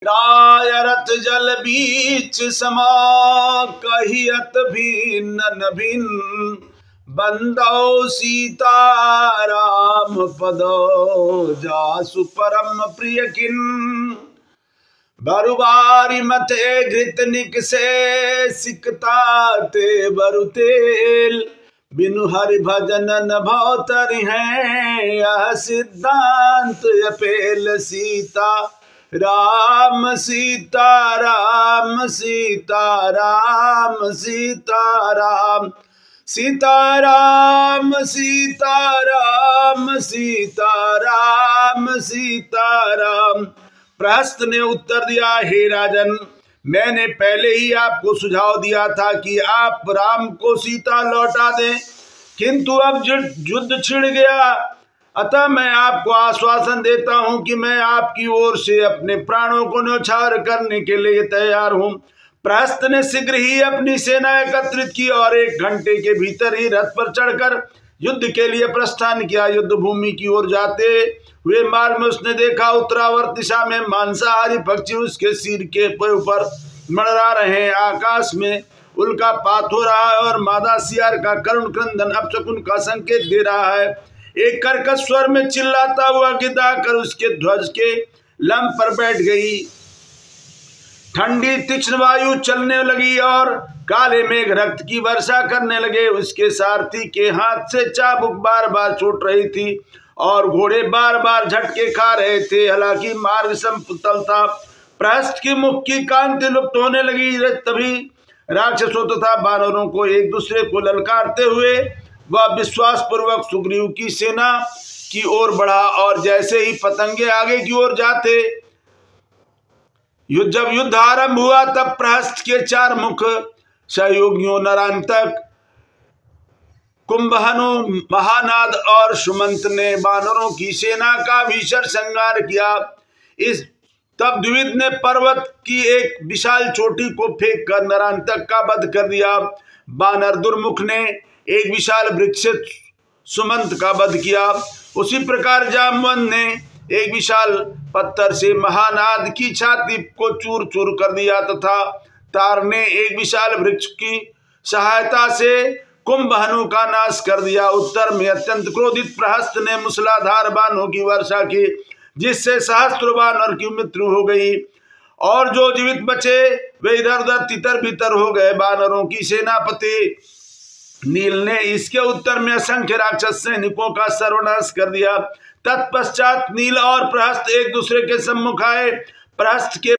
रायरत जल बीच समा कहियत भिन्न भिन्न बंदो सीताराम पदो जासु परम प्रिय किन बरुबारी मते घृत निकसे सिकता ते बरु तेल बिनु हरि भजन न भौतर हैं यह सिद्धांत अपेल सीता राम सीता राम सीता राम सीता राम सीता राम सीता राम सीता राम सीता राम। प्रहस्त ने उत्तर दिया, हे राजन, मैंने पहले ही आपको सुझाव दिया था कि आप राम को सीता लौटा दें, किंतु अब युद्ध छिड़ गया, अतः मैं आपको आश्वासन देता हूं कि मैं आपकी ओर से अपने प्राणों को न्यौछावर करने के लिए तैयार हूं। प्रहस्त ने शीघ्र ही अपनी सेना एकत्रित की और 1 घंटे के भीतर ही रथ पर चढ़कर युद्ध के लिए प्रस्थान किया। युद्ध भूमि की ओर जाते हुए मार्ग में उसने देखा उत्तरावर्त दिशा में मांसाहारी पक्षी उसके सिर के ऊपर मंडरा रहे हैं। आकाश में उल्कापात हो रहा है और मादा सियार का करुण क्रंदन अपशकुन का संकेत दे रहा है। एक कर्कश स्वर में चिल्लाता हुआ गिद्ध आकर उसके ध्वज के लंब पर बैठ गई। ठंडी तीक्ष्ण वायु चलने लगी और काले मेघ रक्त की वर्षा करने लगे। उसके सारथी के हाथ से चाबुक बार बार छूट रही थी और घोड़े बार बार झटके खा रहे थे। हालांकि मार्ग समतल था। प्रहस्त की मुख की कांति लुप्त होने लगी। तभी राक्षसों तथा बानरों को एक दूसरे को ललकारते हुए वह विश्वास पूर्वक सुग्रीव की सेना की ओर बढ़ा और जैसे ही पतंगे आगे की ओर जाते, जब युद्ध आरंभ हुआ तब प्रहस्त के 4 मुख सहयोगियों नरांतक, कुंभहनु, महानाद और सुमंत ने बानरों की सेना का भीषण संहार किया। तब द्विविद ने पर्वत की एक विशाल चोटी को फेंक कर नरांतक का वध कर दिया। बानर दुर्मुख ने एक विशाल वृक्ष सुमंत का वध किया। उसी प्रकार जामवंत ने एक विशाल पत्थर से महानाद की छाती को चूर चूर कर दिया तथा तार ने एक विशाल वृक्ष की सहायता से कुंभहनु का नाश कर दिया। उत्तर में अत्यंत क्रोधित प्रहस्त ने मूसलाधार बाणों की वर्षा की, जिससे सहस्त्र बानर की मृत्यु हो गई और जो जीवित बचे वे इधर उधर तितर बितर हो गए। बानरों की सेनापति नील ने इसके उत्तर में असंख्य राक्षस सैनिकों का सर्वनाश कर दिया। तत्पश्चात नील और प्रहस्त एक दूसरे के सम्मुख आए। प्रहस्त के